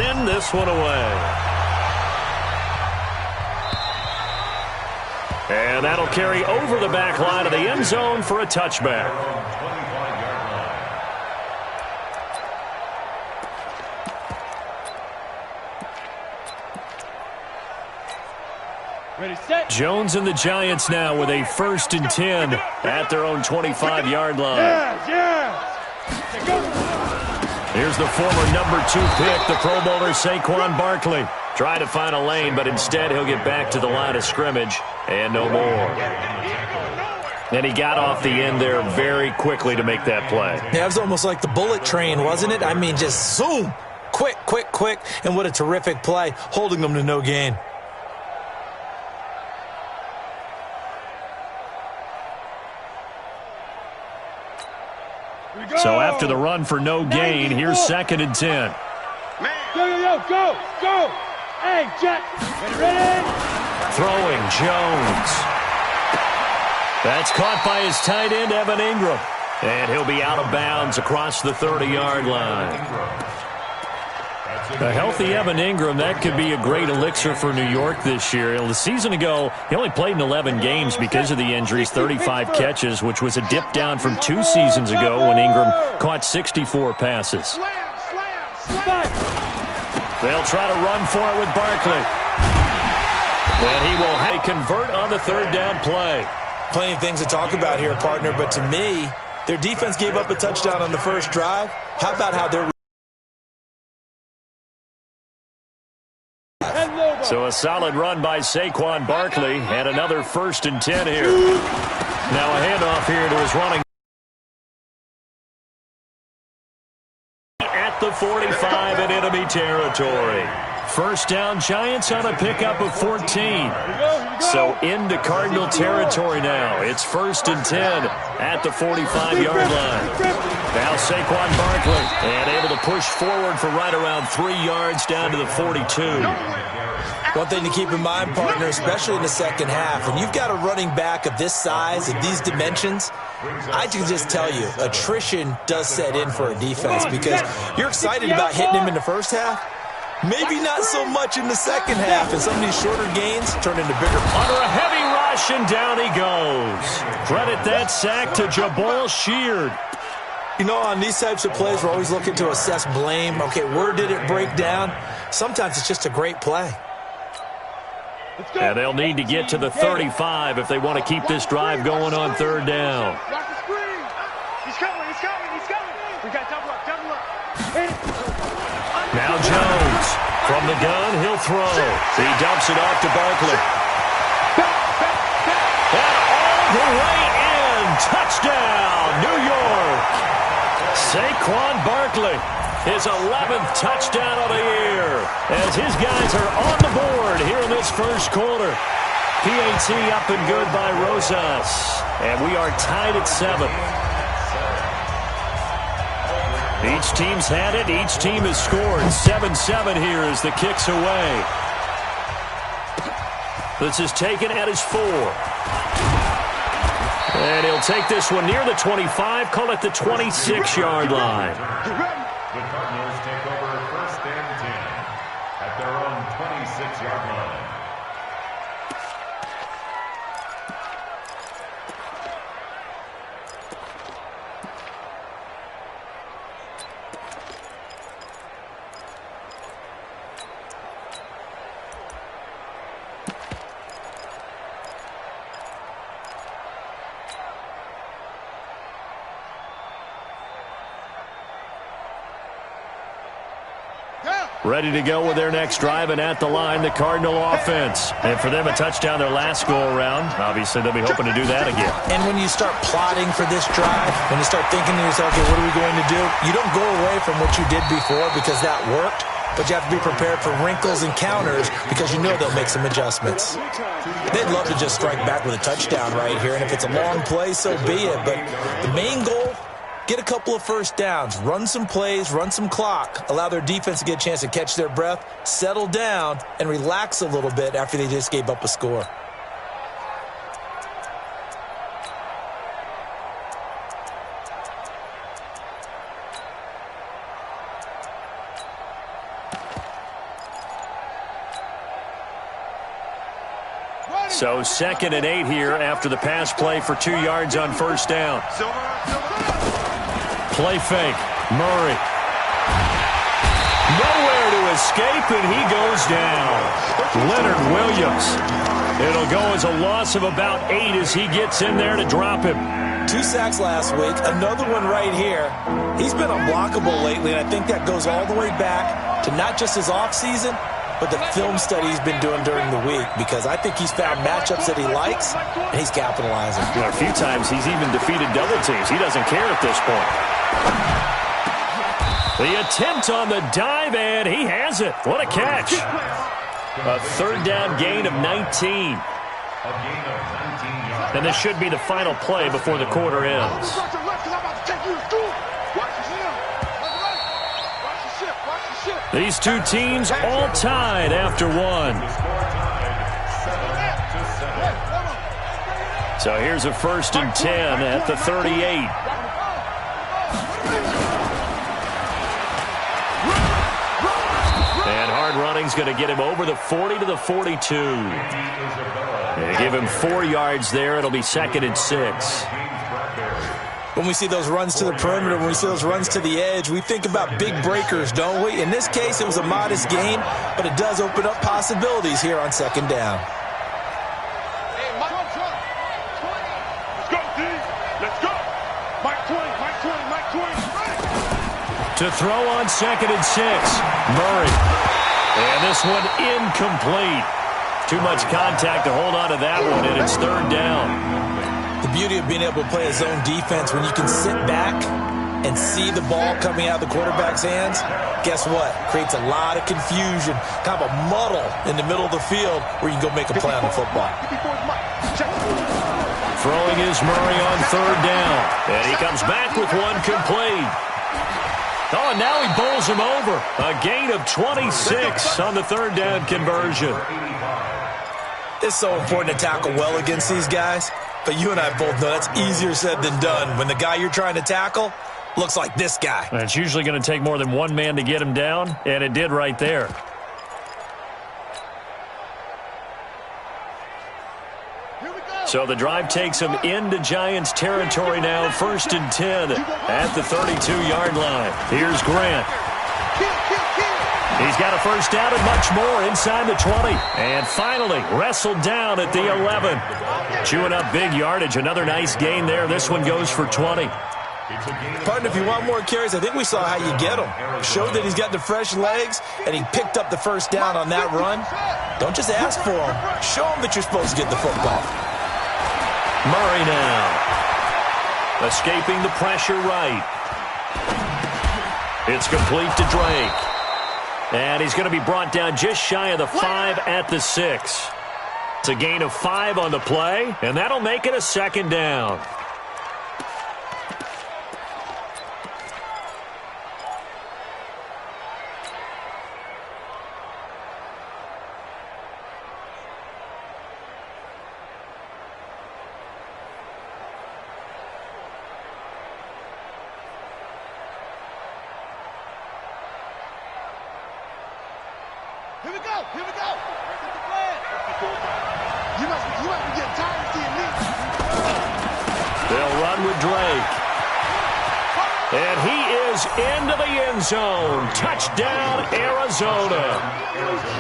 send this one away. And that'll carry over the back line of the end zone for a touchback. Ready, set. Jones and the Giants now with a 1st and 10 at their own 25-yard line. Yes. Here's the former number 2 pick, the Pro Bowler Saquon Barkley. Trying to find a lane, but instead he'll get back to the line of scrimmage and no more. And he got off the end there very quickly to make that play. Yeah, it was almost like the bullet train, wasn't it? I mean, just zoom. Quick, quick, quick. And what a terrific play, holding them to no gain. So after the run for no gain, here's 2nd and 10. Go. Hey, Jack. Ready? Throwing Jones. That's caught by his tight end, Evan Ingram. And he'll be out of bounds across the 30-yard line. A healthy Evan Ingram, that could be a great elixir for New York this year. The season ago, he only played in 11 games because of the injuries, 35 catches, which was a dip down from 2 seasons ago when Ingram caught 64 passes. They'll try to run for it with Barkley. And he will convert on the 3rd down play. Plenty of things to talk about here, partner, but to me, their defense gave up a touchdown on the first drive. How about how they're... So a solid run by Saquon Barkley and another 1st and 10 here. Now a handoff here to his running at the 45 in enemy territory. 1st down, Giants on a pickup of 14. So into Cardinal territory now. It's 1st and 10 at the 45-yard line. Now Saquon Barkley and able to push forward for right around 3 yards down to the 42. One thing to keep in mind, partner, especially in the second half, when you've got a running back of this size, of these dimensions, I can just tell you, attrition does set in for a defense because you're excited about hitting him in the first half. Maybe not so much in the second half, and some of these shorter gains turn into bigger. Under a heavy rush, and down he goes. Credit that sack to Jabal Sheard. You know, on these types of plays, we're always looking to assess blame. Okay, where did it break down? Sometimes it's just a great play. And they'll need to get to the 35 if they want to keep this drive going on 3rd down. He's coming. We got double up. Now Jones. From the gun, he'll throw. He dumps it off to Barkley. And all the way in. Touchdown, New York. Saquon Barkley. His 11th touchdown of the year as his guys are on the board here in this first quarter. PAT up and good by Rosas. And we are tied at 7. Each team's had it. Each team has scored. 7-7 here as the kick's away. This is taken at his 4. And he'll take this one near the 25. Call it the 26-yard line. The Cardinals take over 1st and 10 at their own 26-yard line. Ready to go with their next drive, and at the line, the Cardinal offense. And for them, a touchdown their last go-around. Obviously, they'll be hoping to do that again. And when you start plotting for this drive, when you start thinking to yourself, okay, what are we going to do? You don't go away from what you did before because that worked, but you have to be prepared for wrinkles and counters because you know they'll make some adjustments. They'd love to just strike back with a touchdown right here, and if it's a long play, so be it. But the main goal, get a couple of 1st downs, run some plays, run some clock, allow their defense to get a chance to catch their breath, settle down, and relax a little bit after they just gave up a score. So 2nd and 8 here after the pass play for 2 yards on first down. Play fake. Murray. Nowhere to escape, and he goes down. Leonard Williams. It'll go as a loss of about 8 as he gets in there to drop him. 2 sacks last week, another one right here. He's been unblockable lately, and I think that goes all the way back to not just his offseason, but the film study he's been doing during the week, because I think he's found matchups that he likes, and he's capitalizing. Well, a few times he's even defeated double teams. He doesn't care at this point. The attempt on the dive, and he has it. What a catch. A 3rd down gain of 19. And this should be the final play before the quarter ends. These two teams all tied after 1. So here's a 1st and 10 at the 38. And hard running's going to get him over the 40 to the 42. They give him 4 yards there. It'll be 2nd and 6. When we see those runs to the perimeter, when we see those runs to the edge, we think about big breakers, don't we? In this case, it was a modest gain, but it does open up possibilities here on 2nd down. Let's go. Mike 20, Mike 20, Mike 20. To throw on 2nd and 6. Murray. And this one incomplete. Too much contact to hold on to that one, and it's 3rd down. The beauty of being able to play a zone defense, when you can sit back and see the ball coming out of the quarterback's hands, guess what? Creates a lot of confusion, kind of a muddle in the middle of the field where you can go make a play on the football. Throwing is Murray on 3rd down. And he comes back with one complete. Oh, and now he bowls him over. A gain of 26 on the 3rd down conversion. It's so important to tackle well against these guys, but you and I both know that's easier said than done when the guy you're trying to tackle looks like this guy. And it's usually going to take more than one man to get him down, and it did right there. So the drive takes him into Giants territory now, 1st and 10 at the 32-yard line. Here's Grant. He's got a 1st down and much more inside the 20. And finally wrestled down at the 11. Chewing up big yardage. Another nice gain there. This one goes for 20. Partner, if you want more carries, I think we saw how you get him. Showed that he's got the fresh legs, and he picked up the 1st down on that run. Don't just ask for him. Show him that you're supposed to get the football. Murray now. Escaping the pressure right. It's complete to Drake. And he's going to be brought down just shy of the 5 at the 6. It's a gain of 5 on the play, and that'll make it a 2nd down. Here we go. Here we go. Get the plan. You must be getting tired of seeing me. They'll run with Drake. And he is into the end zone. Touchdown, Arizona.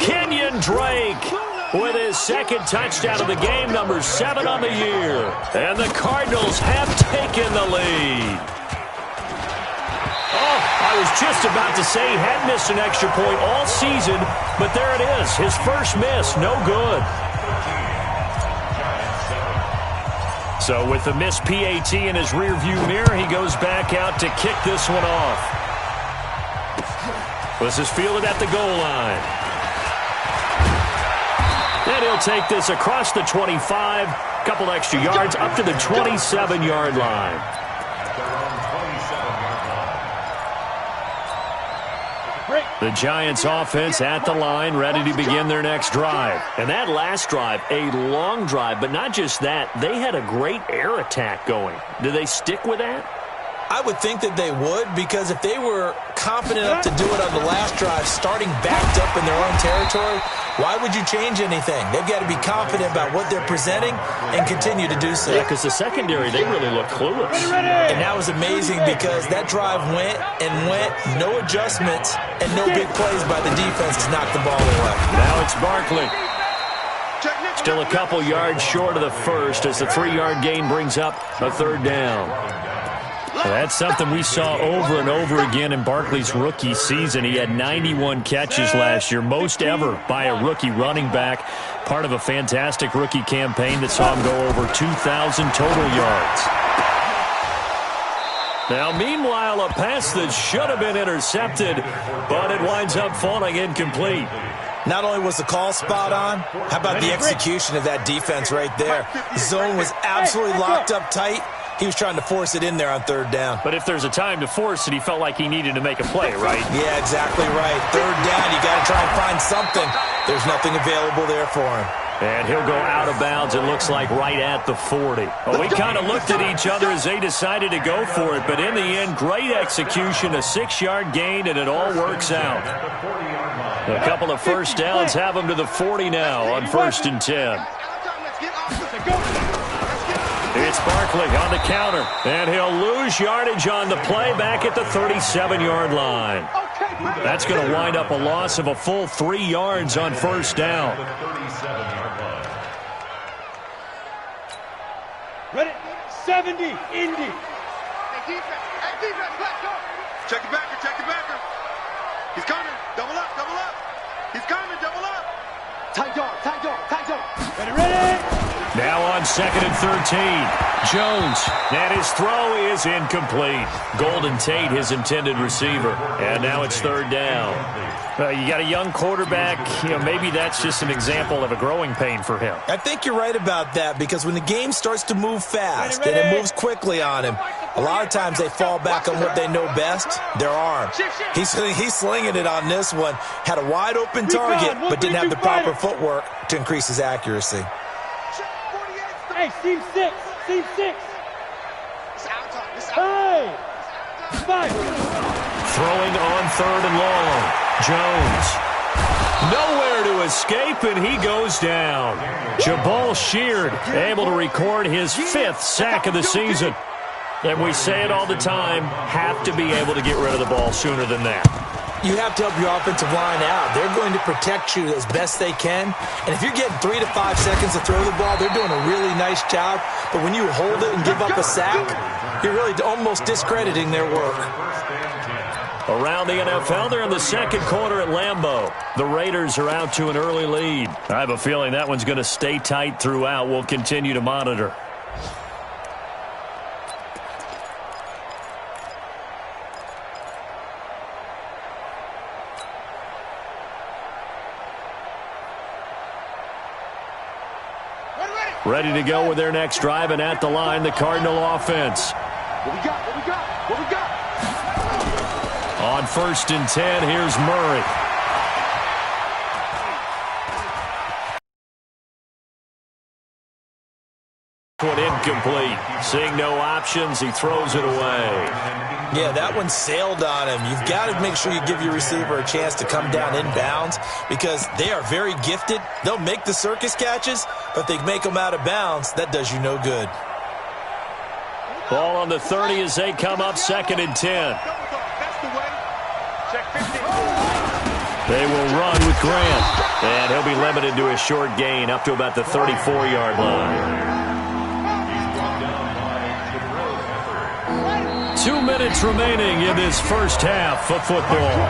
Kenyon Drake with his 2nd touchdown of the game, number 7 on the year. And the Cardinals have taken the lead. Oh, I was just about to say he had missed an extra point all season, but there it is. His first miss, no good. So with the missed PAT in his rearview mirror, he goes back out to kick this one off. This is fielded at the goal line. And he'll take this across the 25, couple extra yards up to the 27-yard line. The Giants offense at the line, ready to begin their next drive. And that last drive, a long drive, but not just that, they had a great air attack going. Do they stick with that? I would think that they would, because if they were confident enough to do it on the last drive, starting backed up in their own territory, Why would you change anything? They've got to be confident about what they're presenting and continue to do so. Yeah, because the secondary, they really look clueless. And that was amazing because that drive went and went, no adjustments, and no big plays by the defense to knock the ball away. Now it's Barkley. Still a couple yards short of the first as the 3-yard gain brings up a third down. Well, that's something we saw over and over again in Barkley's rookie season. He had 91 catches last year, most ever by a rookie running back, part of a fantastic rookie campaign that saw him go over 2,000 total yards. Now, meanwhile, a pass that should have been intercepted, but it winds up falling incomplete. Not only was the call spot on, how about the execution of that defense right there? The zone was absolutely locked up tight. He was trying to force it in there on third down. But if there's a time to force it, he felt like he needed to make a play, right? Yeah, exactly right. Third down, you got to try and find something. There's nothing available there for him. And he'll go out of bounds, it looks like, right at the 40. Well, we kind of looked at each other as they decided to go for it. But in the end, great execution, a 6-yard gain, and it all works out. A couple of first downs have him to the 40 now on 1st and 10. It's Barkley on the counter, and he'll lose yardage on the play back at the 37-yard line. That's going to wind up a loss of a full 3 yards on first down. Ready? 70, Indy. Hey, defense, let's go. Check the backer. He's coming. Double up. He's coming, double up. Tight dog. Ready. Now on 2nd and 13, Jones, and his throw is incomplete. Golden Tate, his intended receiver, and now it's 3rd down. You got a young quarterback, maybe that's just an example of a growing pain for him. I think you're right about that because when the game starts to move fast and it moves quickly on him, a lot of times they fall back on what they know best, their arm. He's slinging it on this one. Had a wide open target, but didn't have the proper footwork to increase his accuracy. Hey, Team 6. Hey! 5. Throwing on 3rd and long. Jones. Nowhere to escape, and he goes down. Jabal Sheard able to record his 5th sack of the season. And we say it all the time, have to be able to get rid of the ball sooner than that. You have to help your offensive line out. They're going to protect you as best they can. And if you're getting 3 to 5 seconds to throw the ball, they're doing a really nice job. But when you hold it and give up a sack, you're really almost discrediting their work. Around the NFL, they're in the 2nd quarter at Lambeau. The Raiders are out to an early lead. I have a feeling that one's going to stay tight throughout. We'll continue to monitor. Ready to go with their next drive, and at the line, the Cardinal offense. What we got? On 1st and 10, here's Murray. One incomplete. Seeing no options, he throws it away. Yeah, that one sailed on him. You've got to make sure you give your receiver a chance to come down inbounds because they are very gifted. They'll make the circus catches, but they make them out of bounds. That does you no good. Ball on the 30 as they come up 2nd and 10. They will run with Grant, and he'll be limited to a short gain up to about the 34-yard line. 2 minutes remaining in this first half of football.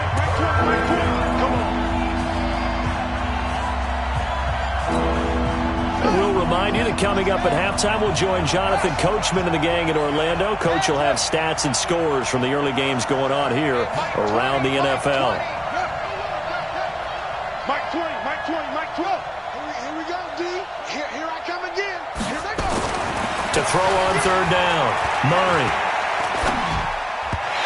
And we'll remind you that coming up at halftime, we'll join Jonathan Coachman and the gang in Orlando. Coach will have stats and scores from the early games going on here around the NFL. Mike 20. Here we go, D. Here I come again. Here they go. To throw on 3rd down, Murray.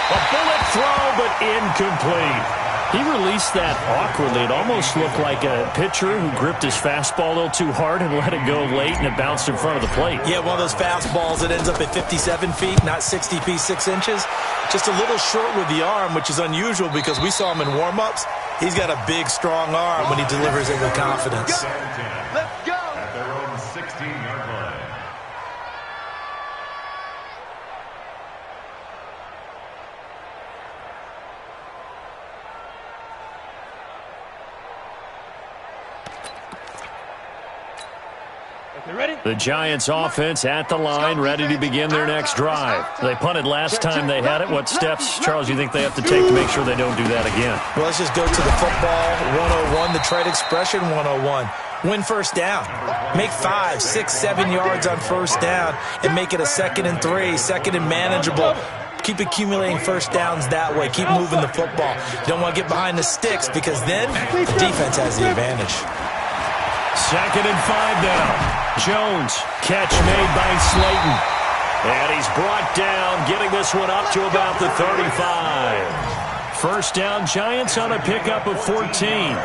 A bullet throw, but incomplete. He released that awkwardly. It almost looked like a pitcher who gripped his fastball a little too hard and let it go late, and it bounced in front of the plate. Yeah, one of those fastballs that ends up at 57 feet, not 60 feet, 6 inches. Just a little short with the arm, which is unusual because we saw him in warm-ups. He's got a big, strong arm when he delivers it with confidence. Let's go. At their own 16-yard line. The Giants offense at the line, ready to begin their next drive. They punted last time they had it. What steps, Charles, you think they have to take to make sure they don't do that again? Well, let's just go to the football 101, the trade expression 101. Win first down. Make 5, 6, 7 yards on first down and make it a 2nd and 3, 2nd and manageable. Keep accumulating first downs that way. Keep moving the football. You don't want to get behind the sticks because then the defense has the advantage. 2nd and 5 now. Jones, catch made by Slayton. And he's brought down, getting this one up to about the 35. First down, Giants on a pickup of 14.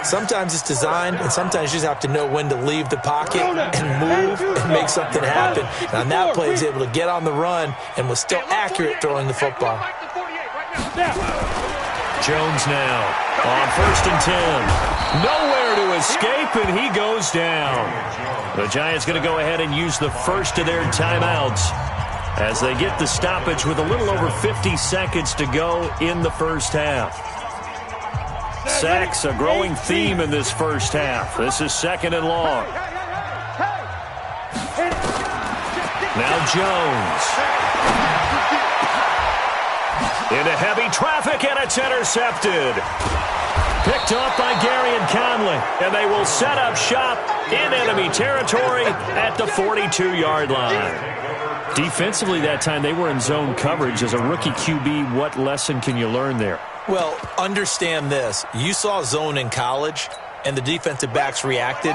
Sometimes it's designed, and sometimes you just have to know when to leave the pocket and move and make something happen. And on that play, he's able to get on the run and was still accurate throwing the football. Jones now on 1st and 10. Nowhere to escape, and he goes down. The Giants going to go ahead and use the first of their timeouts as they get the stoppage with a little over 50 seconds to go in the first half. Sacks, a growing theme in this first half. This is 2nd and long. Now Jones. Into heavy traffic, and it's intercepted. Picked off by Gary and Conley, and they will set up shop in enemy territory at the 42-yard line. Defensively that time, they were in zone coverage. As a rookie QB, what lesson can you learn there? Well, understand this. You saw zone in college, and the defensive backs reacted,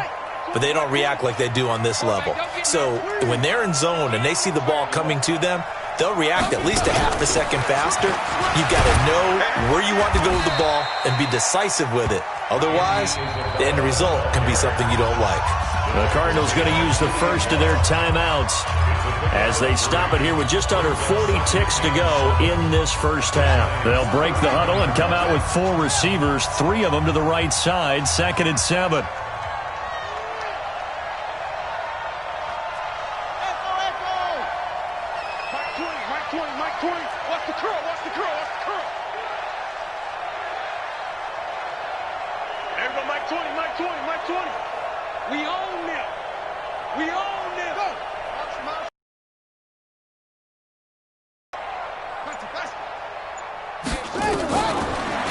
but they don't react like they do on this level. So when they're in zone and they see the ball coming to them, they'll react at least a half a second faster. You've got to know where you want to go with the ball and be decisive with it. Otherwise, the end result can be something you don't like. The Cardinals going to use the first of their timeouts as they stop it here with just under 40 ticks to go in this first half. They'll break the huddle and come out with 4 receivers, 3 of them to the right side, 2nd and 7.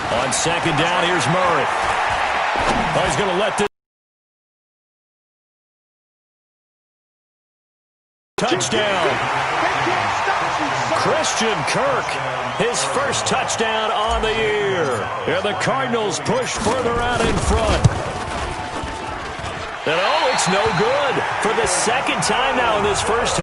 On 2nd down, here's Murray. Oh, he's going to let this. Touchdown. Christian Kirk, his first touchdown on the year. And the Cardinals push further out in front. And oh, it's no good for the 2nd time now in this first.